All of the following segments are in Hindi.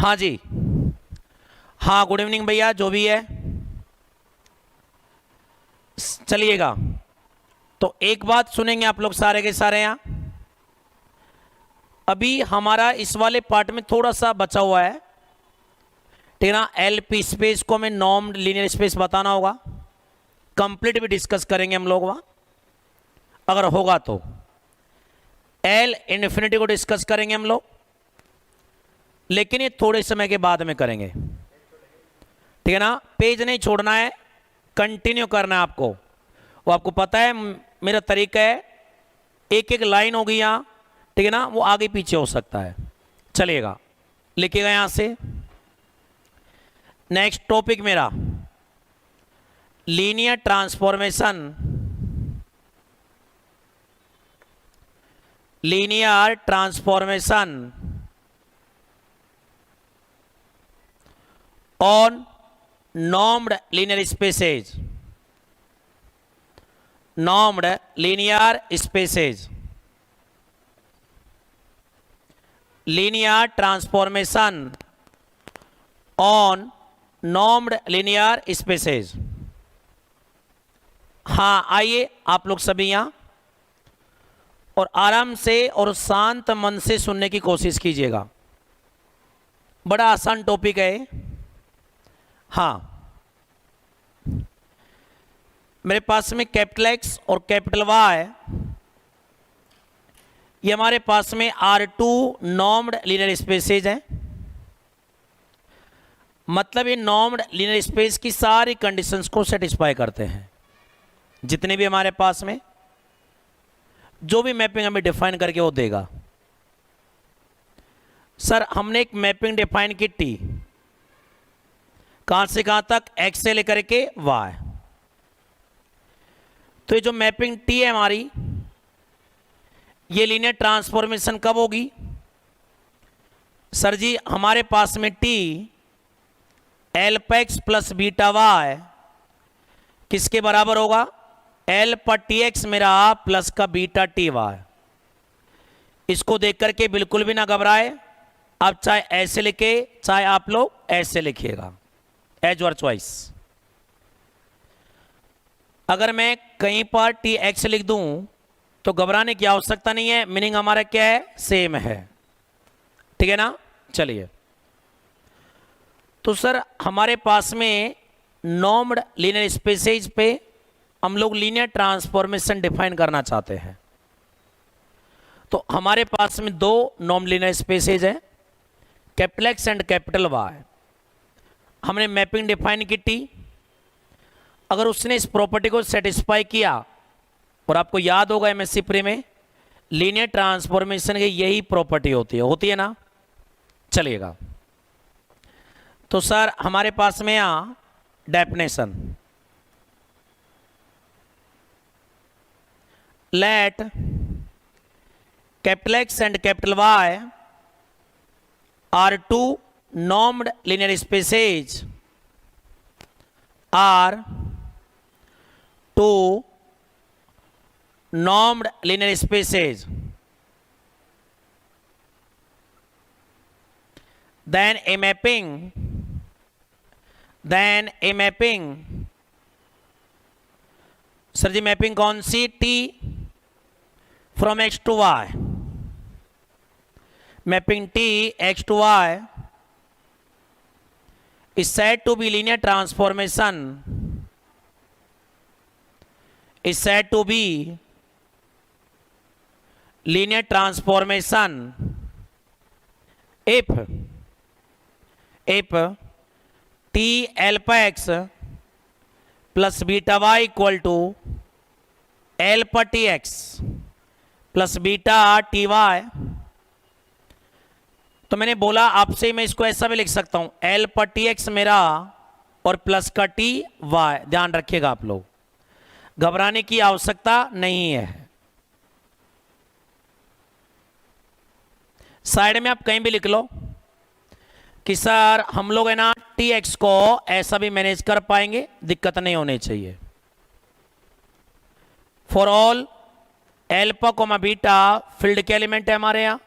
हाँ जी। हाँ, गुड इवनिंग भैया, जो भी है चलिएगा। तो एक बात सुनेंगे आप लोग सारे के सारे यहाँ। अभी हमारा इस वाले पार्ट में थोड़ा सा बचा हुआ है, ठीक है ना। एलपी स्पेस को हमें नॉर्म्ड लीनियर स्पेस बताना होगा। कंप्लीट भी डिस्कस करेंगे हम लोग वहाँ, अगर होगा तो। एल इन्फिनिटी को डिस्कस करेंगे हम लोग, लेकिन ये थोड़े समय के बाद में करेंगे, ठीक है ना। पेज नहीं छोड़ना है, कंटिन्यू करना है आपको। वो आपको पता है मेरा तरीका है, एक एक लाइन होगी यहाँ, ठीक है ना, वो आगे पीछे हो सकता है। चलिएगा, लिखिएगा यहाँ से। नेक्स्ट टॉपिक मेरा linear transformation. Linear transformation on normed linear spaces. Normed linear spaces. Linear transformation on normed linear spaces. हाँ, आइए आप लोग सभी यहां और आराम से और शांत मन से सुनने की कोशिश कीजिएगा। बड़ा आसान टॉपिक है। हाँ, मेरे पास में कैपिटल एक्स और कैपिटल वाई, ये हमारे पास में R2 नॉर्म्ड लीनियर स्पेसेज हैं। मतलब ये नॉर्म्ड लीनियर स्पेस की सारी कंडीशंस को सेटिस्फाई करते हैं। जितने भी हमारे पास में जो भी मैपिंग हमें डिफाइन करके वो देगा। सर हमने एक मैपिंग डिफाइन की टी, कहां से कहां तक, एक्स से लेकर के वाई। तो ये जो मैपिंग टी है हमारी, ये लीनियर ट्रांसफॉर्मेशन कब होगी? सर जी हमारे पास में T alpha x plus beta y किसके बराबर होगा? एल पर टी एक्स मेरा प्लस का बीटा टी वाई। इसको देख करके बिल्कुल भी ना घबराए। आप चाहे ऐसे लिखे, चाहे आप लोग ऐसे लिखिएगा, एज योर चॉइस। अगर मैं कहीं पर टी एक्स लिख दूं तो घबराने की आवश्यकता नहीं है, मीनिंग हमारा क्या है, सेम है, ठीक है ना। चलिए, तो सर हमारे पास में नॉर्म्ड लीनियर स्पेसेज पे हम लोग लीनियर ट्रांसफॉर्मेशन डिफाइन करना चाहते हैं। तो हमारे पास में दो नॉर्म्ड लीनियर स्पेसेज हैं, capital X and capital Y. हमने मैपिंग डिफाइन की टी, अगर उसने इस प्रॉपर्टी को सेटिस्फाई किया, और आपको याद होगा एमएससी प्री में लीनियर ट्रांसफॉर्मेशन की यही प्रॉपर्टी होती है ना। चलिएगा, तो सर हमारे पास में यहां definition, let capital X and capital Y are two normed linear spaces are two normed linear spaces, then a mapping, sir जी मैपिंग कौन सी? T from X to Y. Mapping T X to Y is said to be linear transformation, is said to be linear transformation if t alpha x plus beta y equal to alpha tx plus beta ty। तो मैंने बोला आपसे, मैं इसको ऐसा भी लिख सकता हूं, एल पर टी एक्स मेरा और प्लस का टी वाई। ध्यान रखिएगा आप लोग, घबराने की आवश्यकता नहीं है। साइड में आप कहीं भी लिख लो कि सर हम लोग है ना टी एक्स को ऐसा भी मैनेज कर पाएंगे, दिक्कत नहीं होनी चाहिए। For all alpha comma beta field के एलिमेंट है हमारे यहां,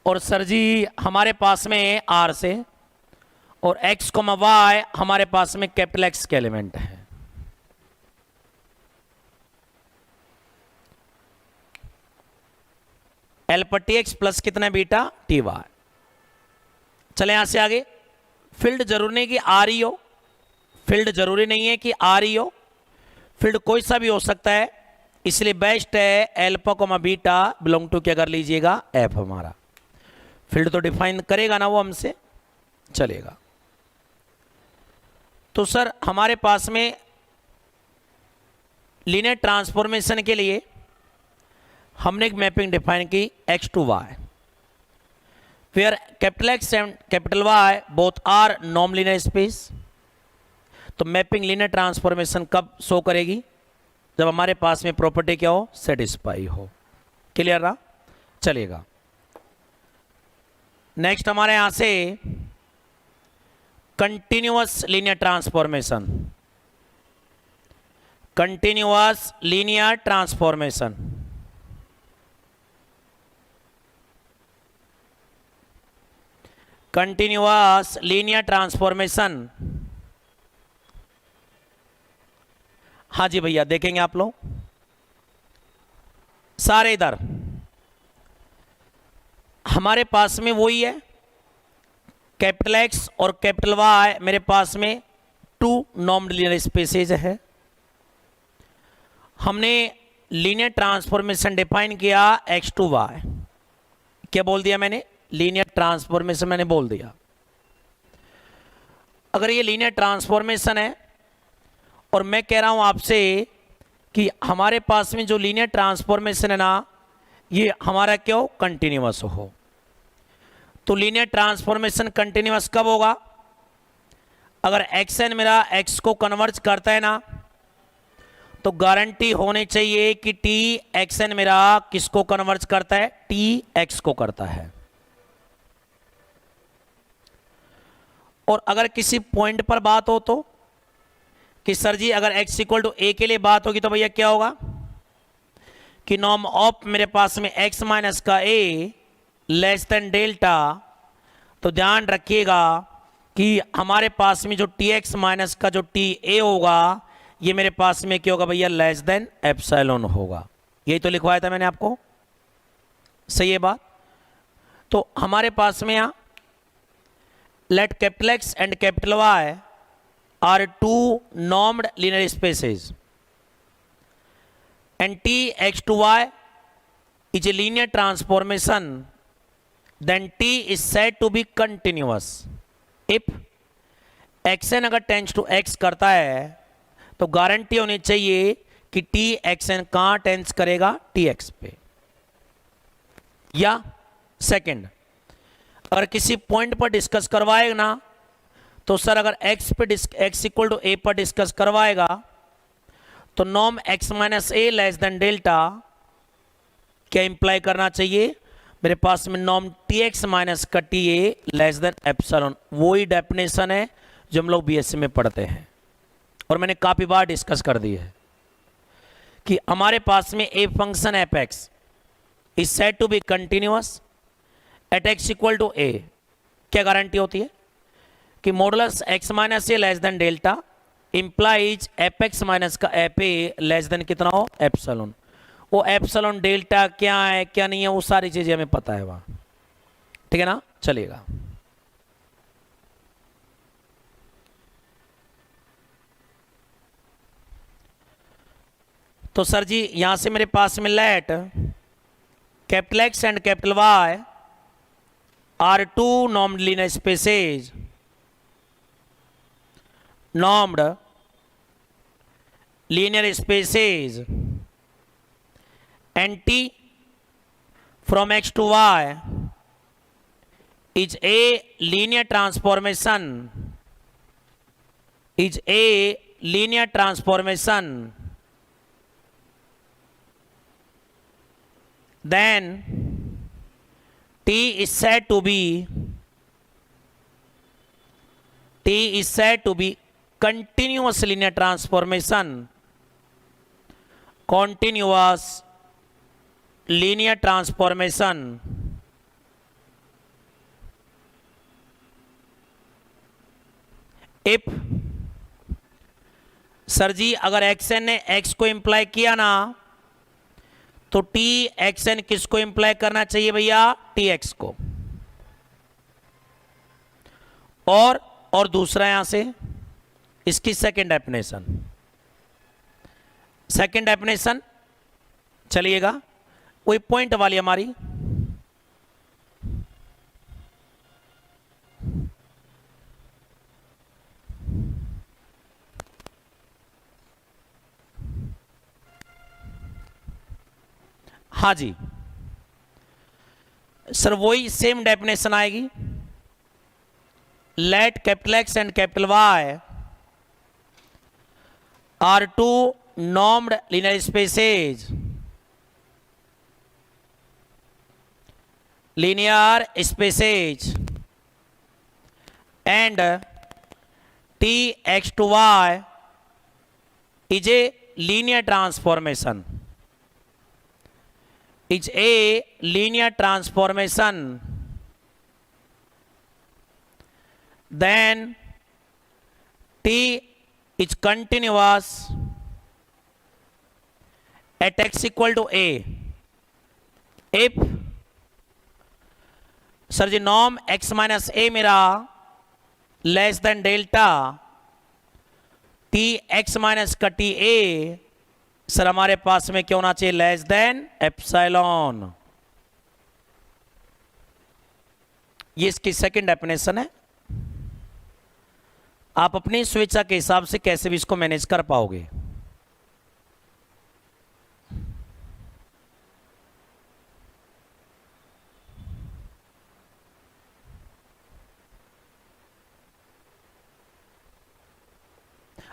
और सर जी हमारे पास में आर से, और एक्स को वाई हमारे पास में कैपिटल एक्स के एलिमेंट है। एल पर टी एक्स प्लस कितना बीटा टी वाई। चले यहां से आगे। फील्ड जरूरी नहीं कि आर ही हो, फील्ड जरूरी नहीं है कि आर ही हो, फील्ड कोई सा भी हो सकता है, इसलिए बेस्ट है alpha comma beta belong to क्या कर लीजिएगा एफ। हमारा फील्ड तो डिफाइन करेगा ना वो हमसे, चलेगा। तो सर हमारे पास में लीनियर ट्रांसफॉर्मेशन के लिए हमने एक मैपिंग डिफाइन की X to Y, where capital X and capital Y both are non linear space. तो मैपिंग लीनियर ट्रांसफॉर्मेशन कब शो करेगी? जब हमारे पास में प्रॉपर्टी क्या हो, सेटिस्फाई हो। क्लियर रहा? चलेगा। नेक्स्ट हमारे यहां से continuous linear transformation, continuous linear transformation. Continuous linear transformation, हाँ जी भैया देखेंगे आप लोग सारे इधर। हमारे पास में वही है, कैपिटल एक्स और कैपिटल वाई मेरे पास में टू नॉन लीनियर स्पेसेज है। हमने लीनियर ट्रांसफॉर्मेशन डिफाइन किया एक्स टू वाई। क्या बोल दिया मैंने? लीनियर ट्रांसफॉर्मेशन मैंने बोल दिया। अगर ये लीनियर ट्रांसफॉर्मेशन है और मैं कह रहा हूं आपसे कि हमारे पास में जो लीनियर ट्रांसफॉर्मेशन है ना, ये हमारा क्या हो, कंटिन्यूअस हो। तो लीनियर ट्रांसफॉर्मेशन कंटिन्यूअस कब होगा? अगर एक्स एन मेरा एक्स को कन्वर्ज करता है ना, तो गारंटी होनी चाहिए कि टी एक्स एन मेरा किसको कन्वर्ज करता है, टी एक्स को करता है। और अगर किसी पॉइंट पर बात हो तो कि सर जी अगर x इक्वल टू ए के लिए बात होगी तो भैया क्या होगा कि नॉर्म ऑफ मेरे पास में x माइनस का a लेस देन डेल्टा। तो ध्यान रखिएगा कि हमारे पास में जो टी एक्स माइनस का जो टी ए होगा ये मेरे पास में क्या होगा भैया, लेस देन एप्सिलॉन होगा। यही तो लिखवाया था मैंने आपको, सही है बात? तो हमारे पास में यहां let capital X and capital Y are two normed linear spaces and t x to y is a linear transformation, then t is said to be continuous if xn अगर tends to x करता है तो गारंटी होनी चाहिए कि t xn कहां टेंस करेगा, tx पे। या सेकंड, अगर किसी पॉइंट पर डिस्कस करवाएगा ना, तो सर अगर x पे x इक्वल टू ए पर डिस्कस करवाएगा तो norm x minus A less than delta क्या इंप्लाई करना चाहिए, मेरे पास में नॉर्म टी एक्स माइनस का टी ए लेस देन एप्सिलॉन। वही डेफिनेशन है जो हम लोग बीएससी में पढ़ते हैं और मैंने काफी बार डिस्कस कर दी है कि हमारे पास में a function F X is said to be continuous at X equal to A. क्या गारंटी होती है कि modulus x minus A less than delta implies F X minus का एफ ए लेस देन कितना हो, एप्सिलॉन। वो एप्सिलॉन डेल्टा क्या है क्या नहीं है वो सारी चीजें हमें पता है वहां, ठीक है ना? चलेगा। तो सर जी यहां से मेरे पास में let capital X and capital Y are two normed linear spaces, normed linear spaces and t from x to y is a linear transformation, is a linear transformation, then t is said to be continuous linear transformation, continuous linear transformation if sir जी अगर एक्स एन ने एक्स को इंप्लाई किया ना, तो टी एक्स एन किसको इंप्लाई करना चाहिए भैया? टी एक्स को। और दूसरा यहां से इसकी सेकंड डेफिनेशन, चलिएगा कोई पॉइंट वाली हमारी, हाँ जी सर वही सेम डेफिनेशन आएगी। Let capital X and capital Y are two normed linear spaces, and t x to y is a linear transformation, then t is continuous at x equal to a if sir जी नॉर्म x माइनस ए मेरा less than delta T X minus का टी ए, सर हमारे पास में क्या होना चाहिए? Less than epsilon. ये इसकी सेकंड डेफिनेशन है। आप अपनी स्वेच्छा के हिसाब से कैसे भी इसको मैनेज कर पाओगे।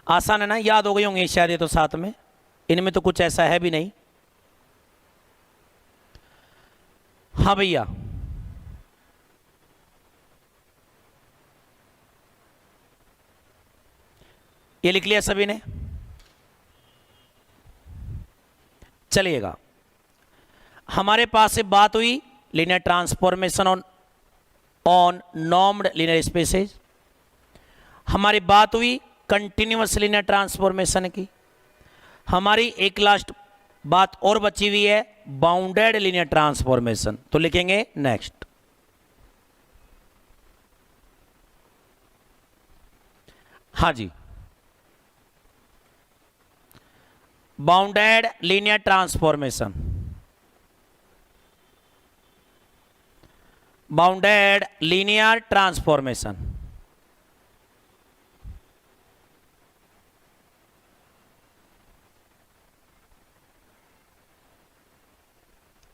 आसान है ना, याद हो गई होंगे शायद ये तो साथ में, इनमें तो कुछ ऐसा है भी नहीं। हाँ भैया ये लिख लिया सभी ने? चलिएगा हमारे पास से बात हुई linear transformation on normed linear spaces, हमारी बात हुई कंटिन्यूअस लीनियर ट्रांसफॉर्मेशन की, हमारी एक लास्ट बात और बची हुई है बाउंडेड लीनियर ट्रांसफॉर्मेशन। तो लिखेंगे नेक्स्ट। हाँ जी bounded linear transformation, bounded linear transformation.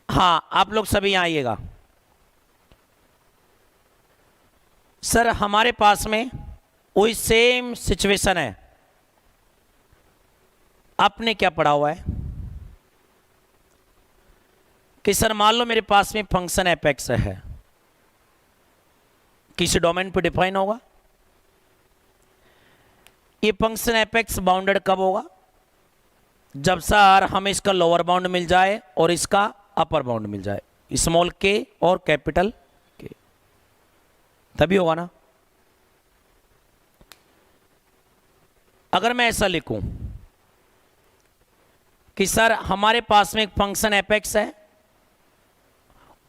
हाँ आप लोग सभी यहां आइएगा। सर हमारे पास में वही सेम सिचुएशन है। आपने क्या पढ़ा हुआ है कि सर मान लो मेरे पास में फंक्शन एफ एक्स है, किसी डोमेन पे डिफाइन होगा। ये फंक्शन एफ एक्स बाउंडेड कब होगा? जब सर हमें इसका लोअर बाउंड मिल जाए और इसका अपर बाउंड मिल जाए, स्मॉल के और कैपिटल के, तभी होगा ना। अगर मैं ऐसा लिखूं कि सर हमारे पास में एक फंक्शन एफ एक्स है,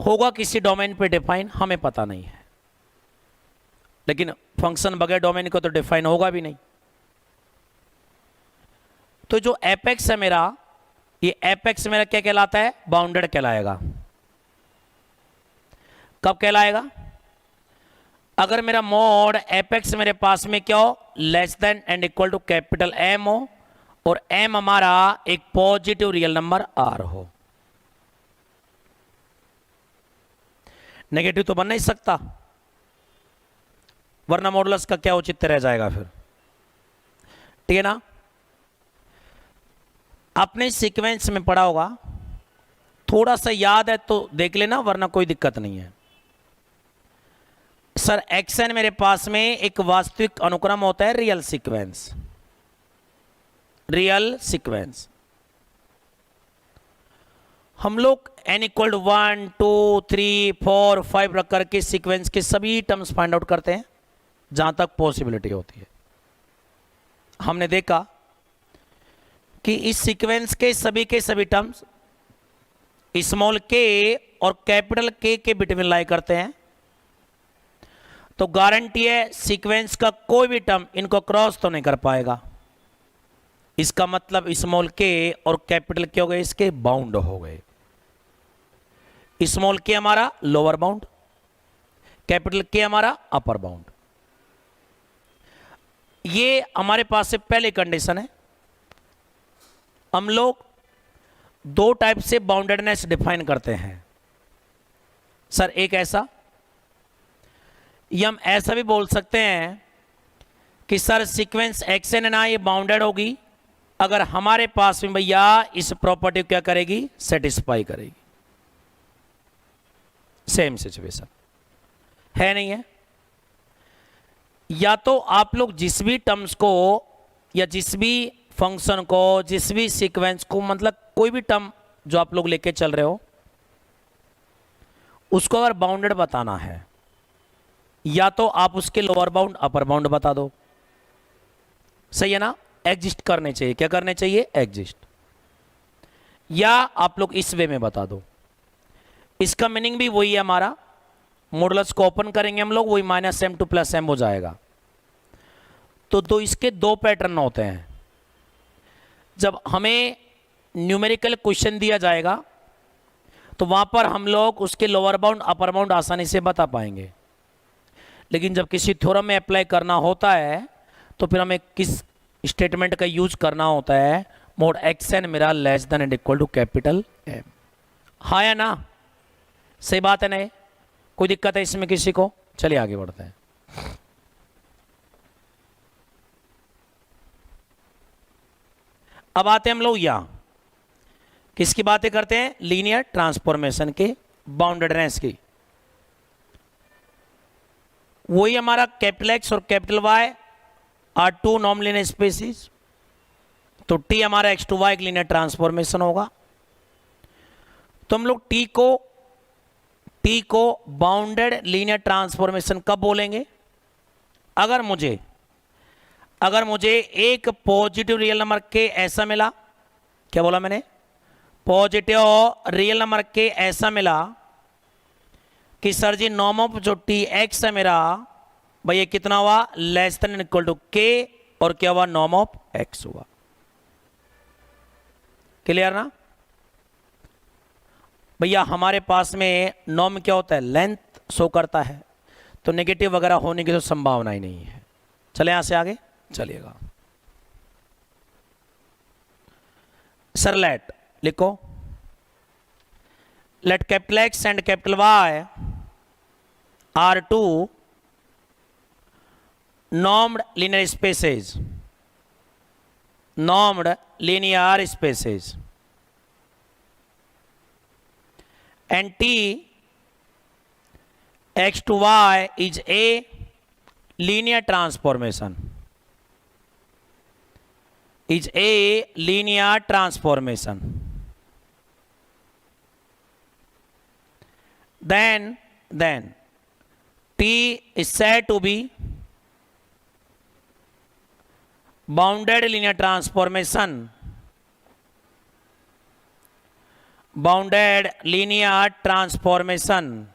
होगा किसी डोमेन पे डिफाइन, हमें पता नहीं है, लेकिन फंक्शन बगैर डोमेन को तो डिफाइन होगा भी नहीं। तो जो एफ एक्स है मेरा, ये एफ एक्स मेरा क्या कहलाता है? बाउंडेड कहलाएगा। कब कहलाएगा? अगर मेरा मोड एफ एक्स मेरे पास में क्या हो? Less than and equal to capital M हो और एम हमारा एक पॉजिटिव रियल नंबर आर हो। नेगेटिव तो बन नहीं सकता, वरना मॉडुलस का क्या औचित्य रह जाएगा फिर। ठीक है ना? आपने सीक्वेंस में पढ़ा होगा, थोड़ा सा याद है तो देख लेना, वरना कोई दिक्कत नहीं है। सर एक्सन मेरे पास में एक वास्तविक अनुक्रम होता है, रियल सीक्वेंस। रियल सीक्वेंस हम लोग n इक्वल टू 1 2 3 4 5 रख करके सीक्वेंस के सभी टर्म्स फाइंड आउट करते हैं जहां तक पॉसिबिलिटी होती है। हमने देखा कि इस सीक्वेंस के सभी टर्म्स स्मॉल के और कैपिटल के बिटवीन लाई करते हैं। तो गारंटी है सीक्वेंस का कोई भी टर्म इनको क्रॉस तो नहीं कर पाएगा। इसका मतलब स्मॉल के और कैपिटल के हो गए, इसके बाउंड हो गए। स्मॉल के हमारा लोअर बाउंड, कैपिटल के हमारा अपर बाउंड। ये हमारे पास से पहली कंडीशन है। हम लोग दो टाइप से बाउंडेडनेस डिफाइन करते हैं सर। एक ऐसा, या हम ऐसा भी बोल सकते हैं कि sir sequence x n n i bounded होगी अगर हमारे पास में भैया इस प्रॉपर्टी को क्या करेगी, सेटिस्फाई करेगी। सेम सिचुएशन है नहीं है? या तो आप लोग जिस भी टर्म्स को या जिस भी फंक्शन को, जिस भी सीक्वेंस को, मतलब कोई भी टर्म जो आप लोग लेके चल रहे हो उसको अगर बाउंडेड बताना है, या तो आप उसके लोअर बाउंड अपर बाउंड बता दो, सही है ना? एग्जिस्ट करने चाहिए। क्या करने चाहिए? एग्जिस्ट। या आप लोग इस वे में बता दो। इसका मीनिंग भी वही है हमारा, मॉडुलस को ओपन करेंगे हम लोग, वही -m to +m हो जाएगा। तो इसके दो पैटर्न होते हैं। जब हमें न्यूमेरिकल क्वेश्चन दिया जाएगा तो वहां पर हम लोग उसके लोअर बाउंड अपर बाउंड आसानी से बता पाएंगे, लेकिन जब किसी थ्योरम में अप्लाई करना होता है तो फिर हमें किस स्टेटमेंट का यूज करना होता है, मोड एक्स एन मेरा less than and equal to capital M. हाँ या ना? सही बात है ना? कोई दिक्कत है इसमें किसी को? चलिए आगे बढ़ते हैं। अब आते हैं हम लोग यहां किसकी बातें करते हैं, लीनियर ट्रांसफॉर्मेशन के बाउंडेडनेस की। वही हमारा कैपिटल एक्स और capital Y are two non linear spaces, तो टी हमारा एक्स टू वाई एक लीनियर ट्रांसफॉर्मेशन होगा। तो हम लोग टी को बाउंडेड लीनियर ट्रांसफॉर्मेशन कब बोलेंगे? अगर मुझे एक पॉजिटिव रियल नंबर के ऐसा मिला, क्या बोला मैंने? पॉजिटिव रियल नंबर के ऐसा मिला कि सर जी नॉर्म ऑफ जो टी एक्स है मेरा भैया कितना हुआ, लेस देन इक्वल टू के, और क्या हुआ, नॉर्म ऑफ एक्स हुआ। क्लियर ना भैया? हमारे पास में नॉर्म क्या होता है, लेंथ शो करता है, तो नेगेटिव वगैरह होने की तो संभावना ही नहीं है। चले यहां से आगे चलिएगा। सर लेट लिखो, let capital X and capital Y are two normed linear spaces, normed linear spaces, and t x to y is a linear transformation, is a linear transformation. Then t is said to be bounded linear transformation, bounded linear transformation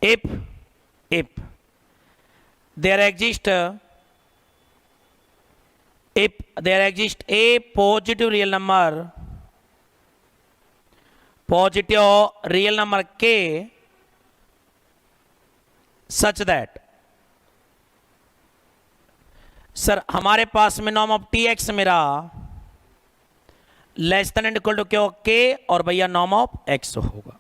if there exists a positive real number k such that, sir हमारे पास में नॉर्म ऑफ टी एक्स मेरा less than and equal to क्या, के, और भैया नॉर्म ऑफ एक्स होगा।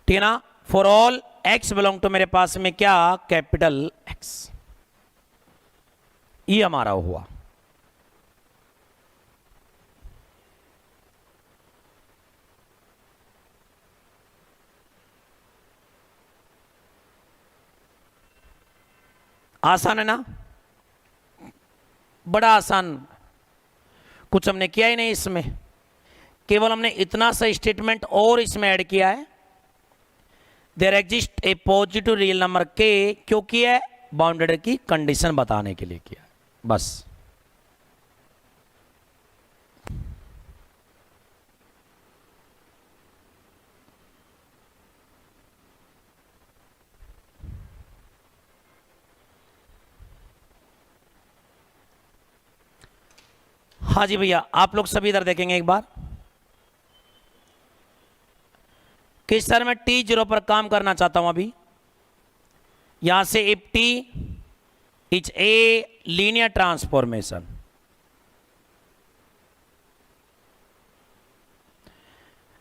ठीक है ना? For all x belong to मेरे पास में क्या, कैपिटल एक्स। ये हमारा हुआ। आसान है ना? बड़ा आसान, कुछ हमने किया ही नहीं इसमें, केवल हमने इतना सा स्टेटमेंट और इसमें ऐड किया है there exist a positive real number k, क्योंकि है बाउंडेड की कंडीशन बताने के लिए किया, बस। हाँ जी भैया, आप लोग सभी इधर देखेंगे एक बार कि सर मैं T0 पर काम करना चाहता हूं अभी। यहां से if T is a linear transformation,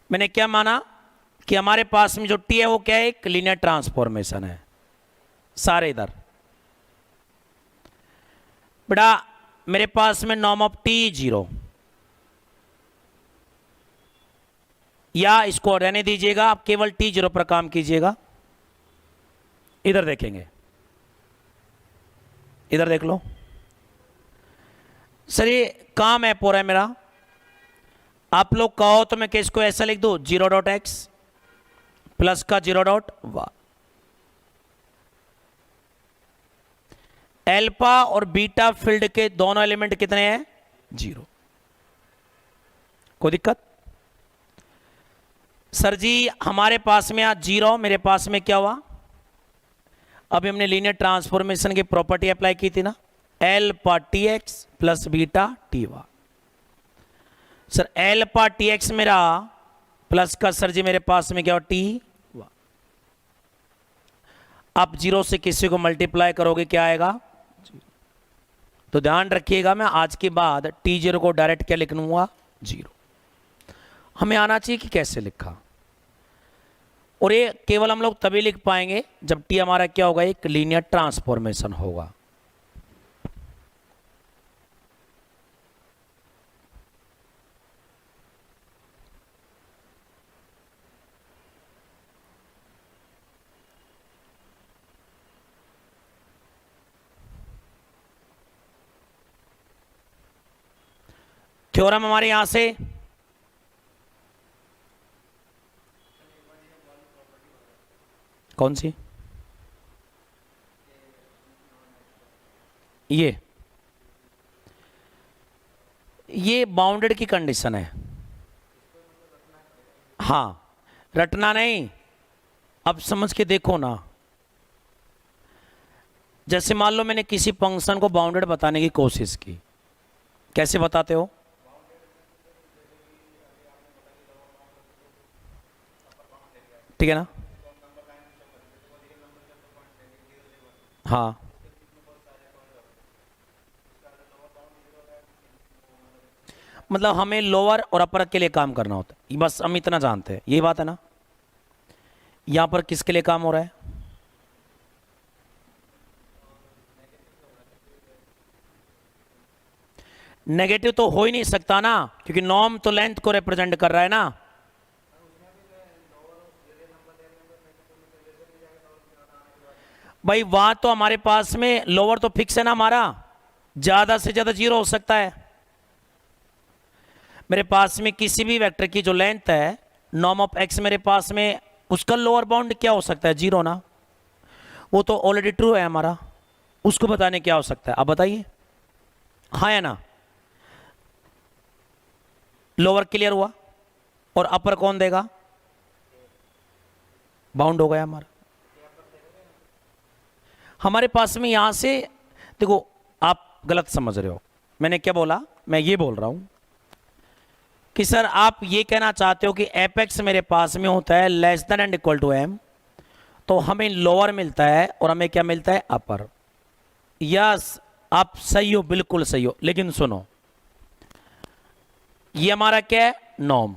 मैंने क्या माना कि हमारे पास में जो T है वो क्या है, एक लीनियर ट्रांसफॉर्मेशन है। सारे इधर बेटा मेरे पास में नॉर्म ऑफ T0, या इसको रहने दीजिएगा, आप केवल T0 पर काम कीजिएगा। इधर देखेंगे, इधर देख लो सर, ये काम है पूरा है मेरा। आप लोग कहो तो मैं किसको ऐसा लिख दूं, 0.x प्लस का 0.y। एल्फा और बीटा फील्ड के दोनों एलिमेंट कितने हैं, 0। कोई दिक्कत सर जी? हमारे पास में आज 0, मेरे पास में क्या हुआ, अभी हमने लीनियर ट्रांसफॉर्मेशन की प्रॉपर्टी अप्लाई की थी ना, alpha TX plus beta TY। Sir alpha TX मेरा प्लस का सर जी मेरे पास में क्या हो, TY। आप 0 से किसी को मल्टीप्लाई करोगे क्या आएगा, 0। तो ध्यान रखिएगा, मैं आज के बाद T0 को डायरेक्ट क्या लिख लूंगा, 0। हमें आना चाहिए कि कैसे लिखा, और ये केवल हम लोग तभी लिख पाएंगे जब T हमारा क्या होगा, एक लीनियर ट्रांसफॉर्मेशन होगा। थ्योरम हमारे यहां से कौन सी, ये बाउंडेड की कंडीशन है। हाँ रटना नहीं, अब समझ के देखो ना। जैसे मान लो मैंने किसी फंक्शन को बाउंडेड बताने की कोशिश की, कैसे बताते हो, ठीक है ना? हाँ मतलब हमें लोअर और अपर के लिए काम करना होता है, बस हम इतना जानते हैं, ये बात है ना। यहां पर किसके लिए काम हो रहा है, नेगेटिव तो हो ही नहीं सकता ना, क्योंकि नॉर्म तो लेंथ को रिप्रेजेंट कर रहा है ना। भाई वहां तो हमारे पास में लोअर तो फिक्स है ना हमारा, ज्यादा से ज्यादा 0 हो सकता है। मेरे पास में किसी भी वेक्टर की जो लेंथ है नॉर्म ऑफ x मेरे पास में, उसका लोअर बाउंड क्या हो सकता है, 0 ना। वो तो ऑलरेडी ट्रू है हमारा, उसको बताने क्या हो सकता है, आप बताइए, हाँ या ना। लोअर क्लियर हुआ, और अपर कौन देगा, बाउंड हो गया हमारा। हमारे पास में यहां से देखो, आप गलत समझ रहे हो, मैंने क्या बोला, मैं ये बोल रहा हूं कि सर आप ये कहना चाहते हो कि एपेक्स मेरे पास में होता है less than and equal to m, तो हमें लोअर मिलता है और हमें क्या मिलता है, अपर। यस आप सही हो, बिल्कुल सही हो, लेकिन सुनो, ये हमारा क्या है, नॉर्म।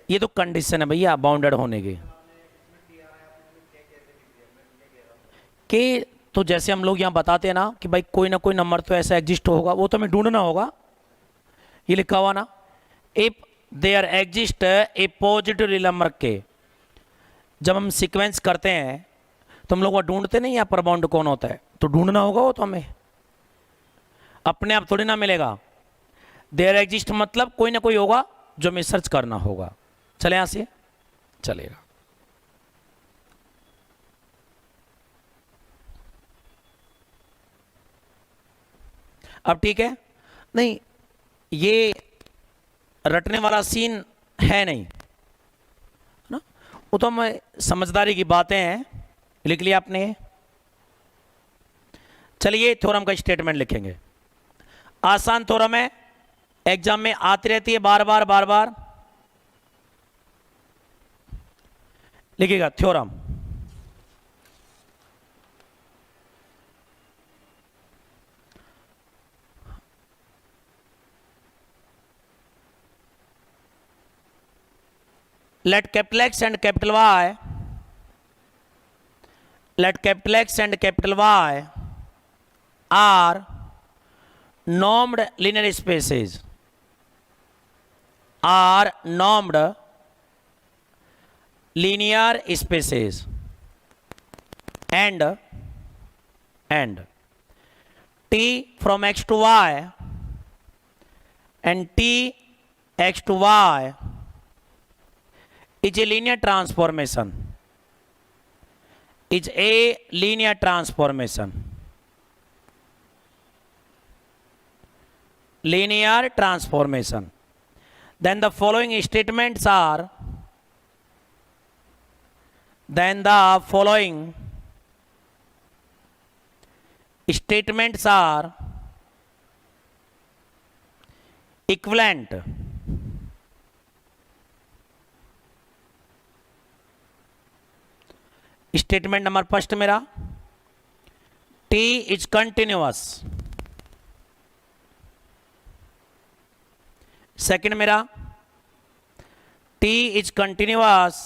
ये तो कंडीशन है भैया बाउंडेड होने की, कि तो जैसे हम लोग यहां बताते हैं ना कि भाई कोई ना कोई नंबर तो ऐसा एग्जिस्ट होगा, वो तो हमें ढूंढना होगा। ये लिखा हुआ ना, if there exist a positive real number k, जब हम सीक्वेंस करते हैं तो हम लोग वो ढूंढते नहीं, यहाँ पर बाउंड कौन होता है, तो ढूंढना होगा, वो तो हमें अपने आप थोड़ी ना मिलेगा। देयर एग्जिस्ट मतलब कोई ना कोई होगा जो हमें सर्च करना होगा। चले यहां से, चलेगा। अब ठीक है, नहीं ये रटने वाला सीन है नहीं ना, वो तो हम समझदारी की बातें हैं, लिख लिया आपने। चलिए थ्योरम का स्टेटमेंट लिखेंगे। आसान थ्योरम है, एग्जाम में आती रहती है बार बार बार बार। लिखिएगा theorem. let capital X and capital Y, let capital X and capital Y are normed linear spaces, are normed linear spaces, and t from x to y and t x to y is a linear transformation, is a linear transformation, linear transformation. Then the following statements are, then the following statements are equivalent. Statement number first मेरा, T इज कंटिन्यूअस। सेकंड मेरा, T is continuous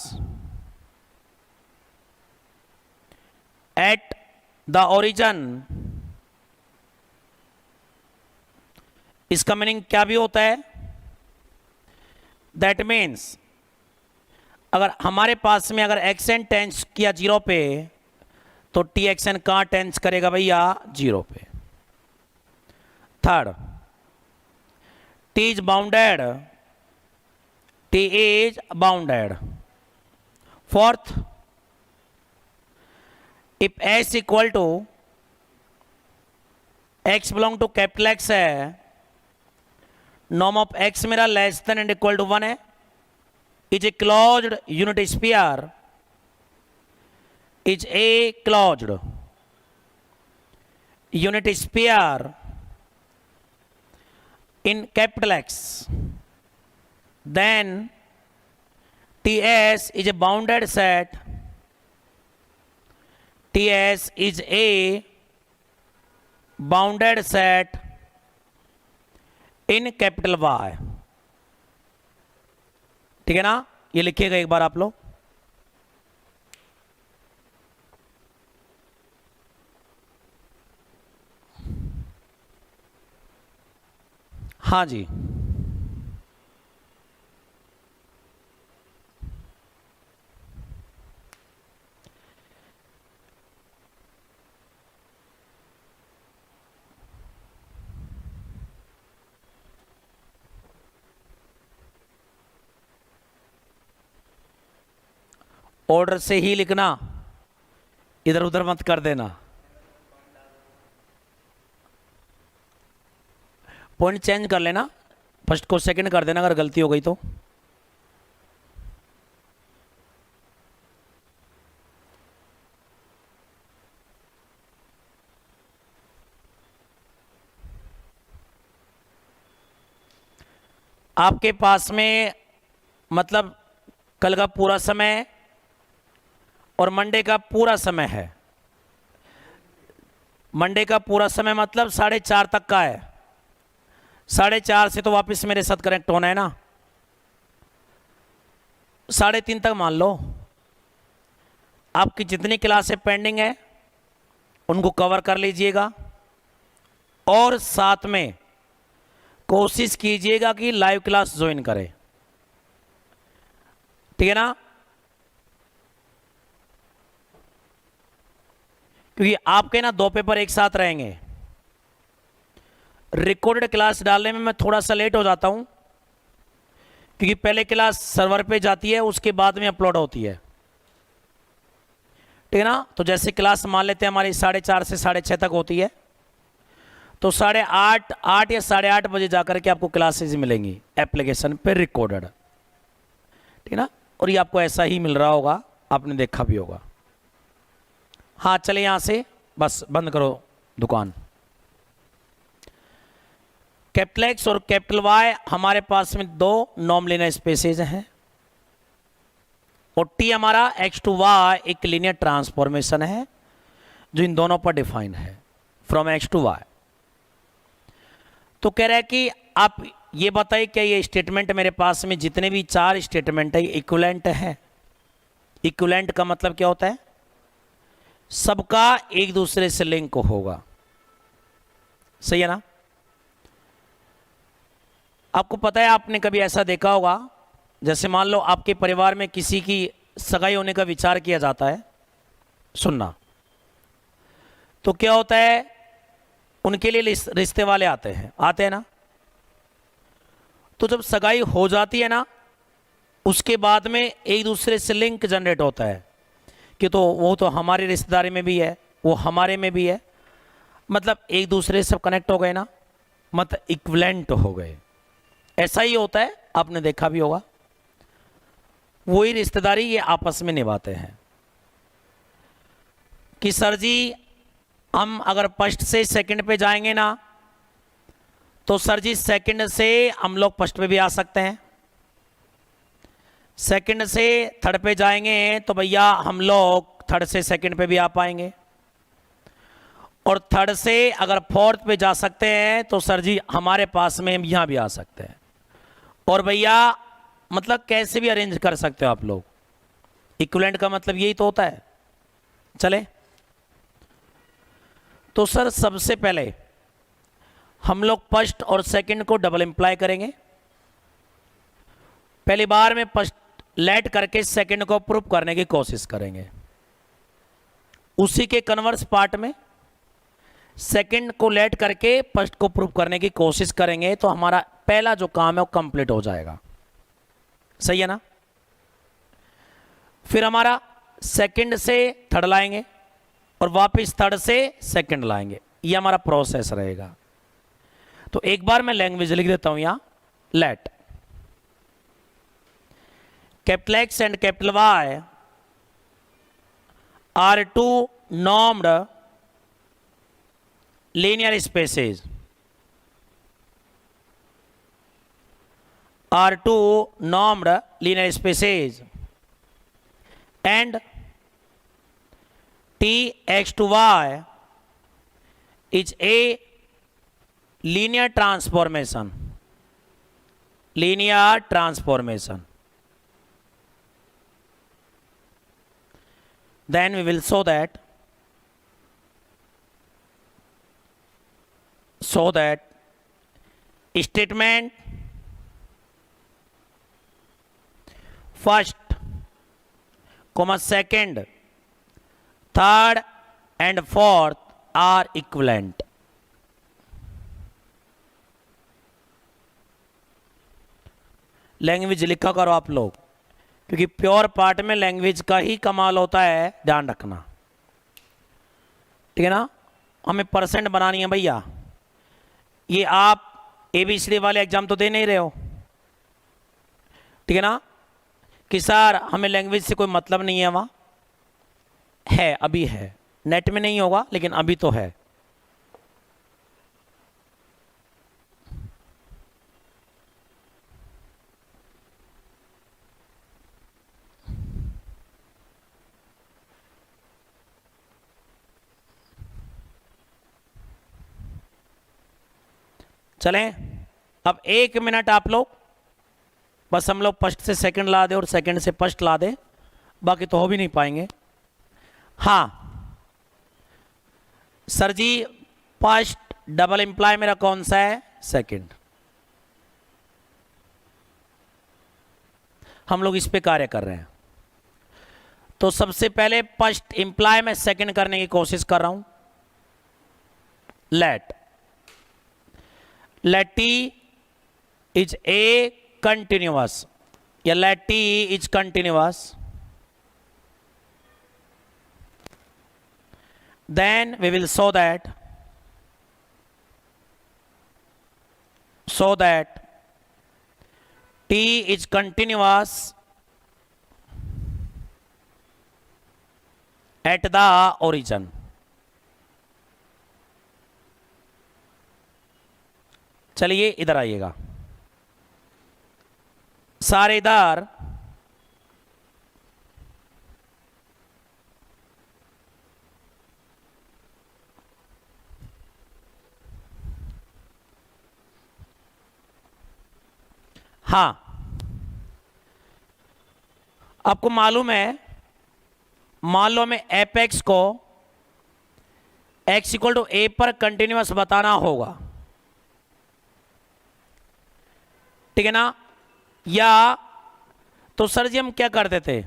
at the origin. इसका मीनिंग क्या भी होता है? दैट मीन्स अगर हमारे पास में अगर एक्शन टेंस किया 0 पे तो टी एक्शन कहां टेंस करेगा भैया? 0 पे। Third, T is bounded, T is bounded. Fourth, if S equal to x belong to capital X है, नॉर्म ऑफ एक्स मेरा less than and equal to 1 है, is a closed unit sphere, is a closed unit sphere in capital X, then TS is a bounded set, TS is a bounded set in capital Y। ठीक है ना? ये लिखिएगा एक बार आप लोग। हाँ जी, ऑर्डर से ही लिखना, इधर उधर मत कर देना। पॉइंट चेंज कर लेना, फर्स्ट को सेकंड कर देना अगर गलती हो गई तो। आपके पास में मतलब कल का पूरा समय और मंडे का पूरा समय है। मंडे का पूरा समय मतलब 4:30 तक का है। 4:30 से तो वापस मेरे साथ कनेक्ट होना है ना, 3:30 तक मान लो। आपकी जितनी क्लासें पेंडिंग है उनको कवर कर लीजिएगा और साथ में कोशिश कीजिएगा कि लाइव क्लास ज्वाइन करें। ठीक है ना? क्योंकि आपके ना 2 पेपर एक साथ रहेंगे। रिकॉर्डेड क्लास डालने में मैं थोड़ा सा लेट हो जाता हूं क्योंकि पहले क्लास सर्वर पे जाती है, उसके बाद में अपलोड होती है, ठीक है ना। तो जैसे क्लास मान लेते हैं हमारी 4:30 से 6:30 तक होती है, तो 8:30 8 या 8:30 बजे जाकर के आपको क्लासेज मिलेंगी एप्लीकेशन पे रिकॉर्डेड, ठीक है ना। और ये आपको ऐसा ही मिल रहा होगा, आपने देखा भी होगा। हाँ चले यहां से, बस बंद करो दुकान। कैपिटल एक्स और कैपिटल वाई हमारे पास में दो नॉन लीनियर स्पेसेज हैं, और टी हमारा एक्स टू वाई एक लीनियर ट्रांसफॉर्मेशन है जो इन दोनों पर डिफाइन है, फ्रॉम एक्स टू वाई। तो कह रहा है कि आप ये बताइए क्या ये स्टेटमेंट मेरे पास में जितने भी 4 स्टेटमेंट है इक्विवेलेंट है। इक्विवेलेंट का मतलब क्या होता है? सबका एक दूसरे से लिंक होगा, सही है ना। आपको पता है, आपने कभी ऐसा देखा होगा, जैसे मान लो आपके परिवार में किसी की सगाई होने का विचार किया जाता है, सुनना, तो क्या होता है, उनके लिए रिश्ते वाले आते हैं ना। तो जब सगाई हो जाती है ना, उसके बाद में एक दूसरे से लिंक जनरेट होता है कि तो वो तो हमारी रिश्तेदारी में भी है, वो हमारे में भी है, मतलब एक दूसरे से कनेक्ट हो गए ना, मतलब इक्विवेलेंट हो गए। ऐसा ही होता है, आपने देखा भी होगा, वही रिश्तेदारी ये आपस में निभाते हैं कि सर जी हम अगर फर्स्ट से सेकंड पे जाएंगे ना, तो सर जी सेकंड से हम लोग फर्स्ट पे भी आ सकते हैं, सेकंड से थर्ड पे जाएंगे तो भैया हम लोग थर्ड से सेकंड पे भी आ पाएंगे, और थर्ड से अगर फोर्थ पे जा सकते हैं तो सर जी हमारे पास में यहां भी आ सकते हैं, और भैया मतलब कैसे भी अरेंज कर सकते हो आप लोग। इक्विवेलेंट का मतलब यही तो होता है। चले, तो सर सबसे पहले हम लोग फर्स्ट और सेकंड को डबल इंप्लाई करेंगे। पहली बार में फर्स्ट लेट करके सेकंड को प्रूव करने की कोशिश करेंगे, उसी के कन्वर्स पार्ट में सेकंड को लेट करके फर्स्ट को प्रूव करने की कोशिश करेंगे, तो हमारा पहला जो काम है वो कंप्लीट हो जाएगा, सही है ना। फिर हमारा सेकंड से थर्ड लाएंगे और वापस थर्ड से सेकंड लाएंगे, ये हमारा प्रोसेस रहेगा। तो एक बार मैं लैंग्वेज लिख देता हूं यहां, let capital X and capital Y are two normed linear spaces, are two normed linear spaces, and t x to y is a linear transformation. Linear transformation. Then we will show that statement first, second, third and fourth are equivalent. Language लिखा करो आप लोग, क्योंकि प्योर पार्ट में लैंग्वेज का ही कमाल होता है, ध्यान रखना, ठीक है ना। हमें परसेंट बनानी है भैया। ये आप ABCD वाले एग्जाम तो दे नहीं रहे हो, ठीक है ना, कि सर हमें लैंग्वेज से कोई मतलब नहीं है। वहाँ है, अभी है, नेट में नहीं होगा लेकिन अभी तो है। चलें, अब 1 मिनट आप लोग बस, हम लोग फर्स्ट से सेकंड ला दे और सेकंड से फर्स्ट ला दे, बाकी तो हो भी नहीं पाएंगे। हाँ सर जी, फर्स्ट डबल इंप्लाई मेरा कौन सा है? सेकंड। हम लोग इस पे कार्य कर रहे हैं। तो सबसे पहले फर्स्ट इंप्लाई में सेकंड करने की कोशिश कर रहा हूं। Let t is a, continuous, या let t is continuous, then we will show that t is continuous at the origin. चलिए इधर आइएगा सारे इधर। हाँ, आपको मालूम है, मान लो हमें एपेक्स को x इक्वल टू ए पर कंटिन्यूअस बताना होगा, ठीक है ना। या तो सर जी हम क्या करते थे,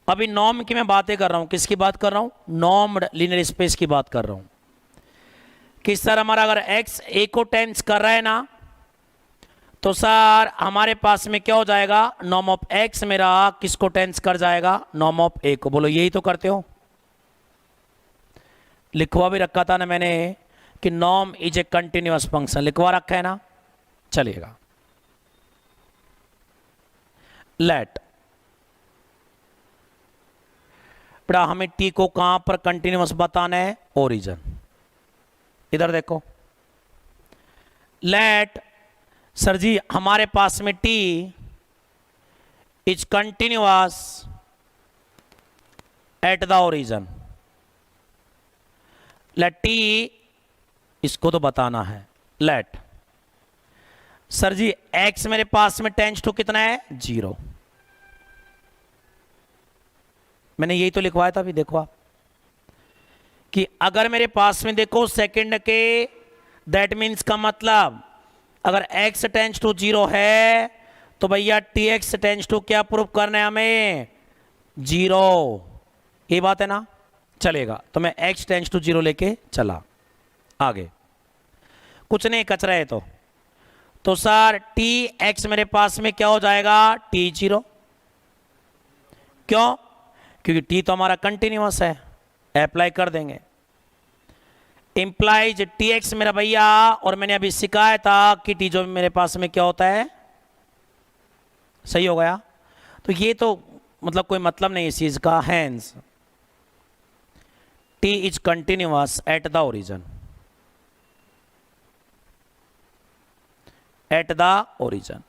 अभी नॉर्म की मैं बातें कर रहा हूं, किसकी बात कर रहा हूं, नॉर्म्ड लीनियर स्पेस की बात कर रहा हूं कि सर हमारा अगर x a को टेंस कर रहा है ना, तो सर हमारे पास में क्या हो जाएगा, नॉर्म ऑफ x मेरा किसको टेंस कर जाएगा, नॉर्म ऑफ a को। बोलो यही तो करते हो, लिखवा भी रखा था ना मैंने कि norm is a continuous function, लिखवा रखा है ना। चलिएगा, लेट बड़ा हमें t को कहां पर कंटिन्यूअस बताना है, ओरिजिन। इधर देखो, लेट सर जी हमारे पास में t is continuous at the origin. Let t, इसको तो बताना है, लेट सर जी x मेरे पास में टेंस टू कितना है, 0। मैंने यही तो लिखवाया था, अभी देखो आप कि अगर मेरे पास में देखो सेकंड के, दैट मीन्स का मतलब अगर x टेंस टू 0 है तो भैया tx टेंस टू क्या प्रूव करना है हमें, 0। ये बात है ना। चलेगा, तो मैं x टेंस टू 0 लेके चला आगे, कुछ नहीं कचरा है तो सर tx मेरे पास में क्या हो जाएगा, t0। क्यों, क्योंकि t तो हमारा कंटिन्यूअस है, अप्लाई कर देंगे। इंप्लाइज tx मेरा भैया, और मैंने अभी सिखाया था कि t जो मेरे पास में क्या होता है, सही हो गया। तो ये तो मतलब कोई मतलब नहीं इस चीज का, hence t is continuous at the origin, at the origin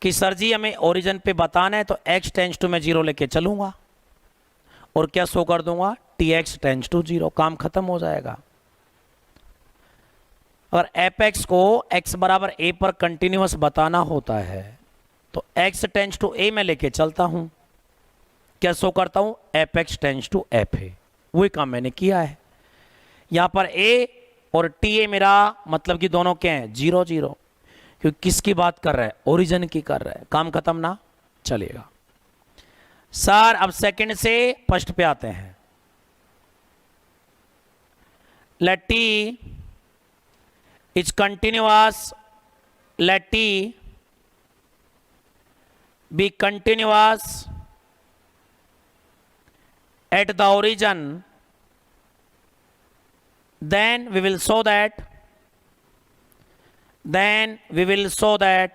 कि सर जी हमें ओरिजिन पे बताना है, तो x टेंस टू मैं 0 लेके चलूंगा और क्या शो कर दूंगा, tx टेंस टू 0, काम खत्म हो जाएगा। अगर एपेक्स को x बराबर a पर कंटिन्यूअस बताना होता है तो x टेंस टू a में लेके चलता हूं, क्या शो करता हूं, एपेक्स टेंस टू f है। वही काम मैंने किया है यहां पर, a और ta मेरा मतलब कि दोनों क्या हैं, 0 0, क्योंकि किसकी बात कर रहा है, ओरिजिन की कर रहा है, काम खत्म ना। चलिएगा सर, अब सेकंड से फर्स्ट पे आते हैं। Let t is continuous, let t be continuous at the origin, then we will show that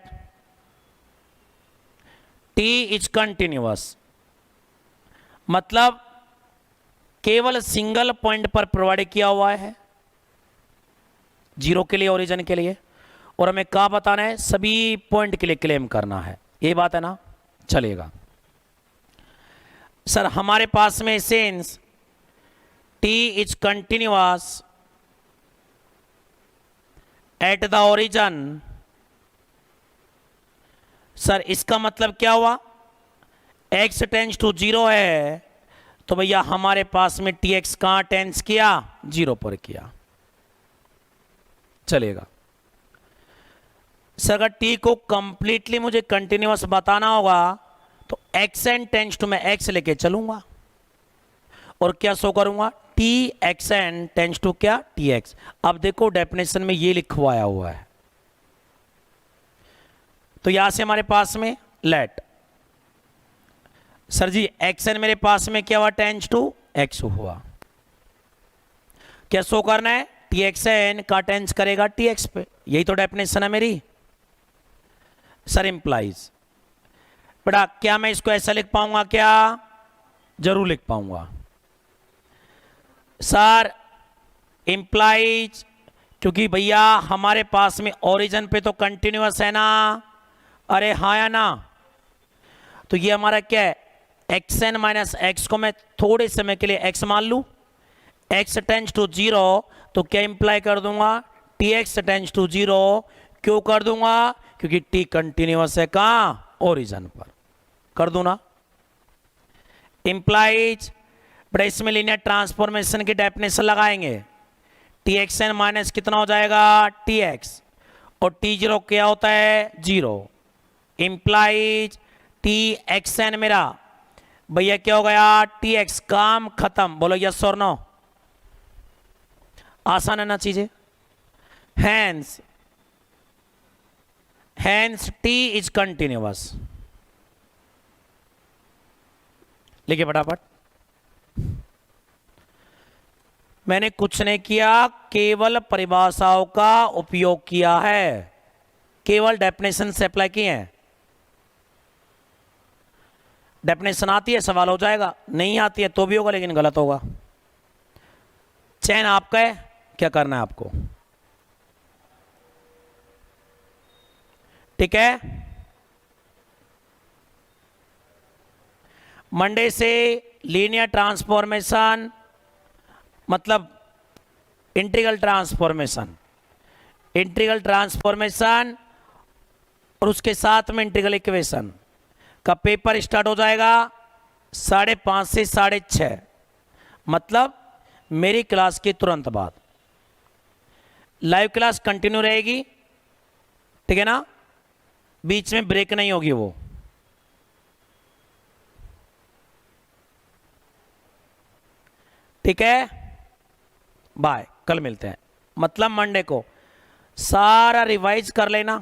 t is continuous, मतलब केवल सिंगल पॉइंट पर प्रोवाइड किया हुआ है, 0 के लिए, ओरिजिन के लिए, और हमें क्या बताना है, सभी पॉइंट के लिए क्लेम करना है, ये बात है ना। चलेगा सर, हमारे पास में since t is continuous at the origin, sir इसका मतलब क्या हुआ, x टेंस टू 0 है तो भैया हमारे पास में tx कहां टेंस किया, 0 पर किया। चलेगा सर, अगर t को कंप्लीटली मुझे कंटिन्यूअस बताना होगा तो x एन टेंस टू मैं x लेके चलूंगा और क्या शो करूंगा, tx एन टेंस टू क्या, tx। अब देखो डेफिनेशन में ये लिखवाया हुआ है, तो यहां से हमारे पास में लेट सर जी एक्स एन मेरे पास में क्या हुआ, टेंस टू एक्स हुआ। क्या शो करना है, टी एक्स एन का टेंस करेगा टी एक्स पे, यही तो डेफिनेशन है मेरी सर। इंप्लाइज बेटा क्या मैं इसको ऐसा लिख पाऊंगा, क्या जरूर लिख पाऊंगा सर। इंप्लाइज क्योंकि भैया हमारे पास में ओरिजिन पे तो कंटिन्यूअस है ना, अरे हाँ या ना। तो ये हमारा क्या है, एक्स एन माइनस एक्स को मैं थोड़े समय के लिए एक्स मान लू, एक्स टेंस टू जीरो, तो क्या इंप्लाई कर दूंगा, T x tends to zero. क्यों कर दूंगा, क्योंकि टी कंटिन्यूअस है कहां, ओरिजिन पर, कर दूं ना। इंप्लाइज बड़ा इसमें लीनियर ट्रांसफॉर्मेशन की डेफिनेशन लगाएंगे, टी एक्स एन माइनस कितना हो जाएगा टी एक्स, और टी जीरो क्या होता है zero. Implies T x n मेरा भैया क्या हो गया टी एक्स, काम खत्म, बोलो यस और नो, आसान है ना चीजें। Hence hence T is continuous, लिखिए फटाफट। मैंने कुछ नहीं किया, केवल परिभाषाओं का उपयोग किया है, केवल डेफिनेशन से अप्लाई किए हैं। डेफिनेशन आती है सवाल हो जाएगा, नहीं आती है तो भी होगा लेकिन गलत होगा। चयन आपका है, क्या करना है आपको, ठीक है। मंडे से लीनियर ट्रांसफॉर्मेशन मतलब इंटीग्रल ट्रांसफॉर्मेशन, इंटीग्रल ट्रांसफॉर्मेशन और उसके साथ में इंटीग्रल इक्वेशन का पेपर स्टार्ट हो जाएगा 5:30 से 6:30, मतलब मेरी क्लास के तुरंत बाद। लाइव क्लास कंटिन्यू रहेगी, ठीक है ना, बीच में ब्रेक नहीं होगी वो। ठीक है, बाय, कल मिलते हैं, मतलब मंडे को सारा रिवाइज कर लेना,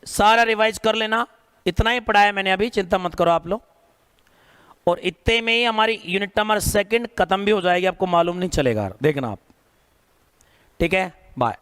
सारा रिवाइज कर लेना। इतना ही पढ़ाया मैंने अभी, चिंता मत करो आप लोग, और इतने में ही हमारी यूनिट नंबर 2 खत्म भी हो जाएगी, आपको मालूम नहीं चलेगा, देखना आप, ठीक है, बाय।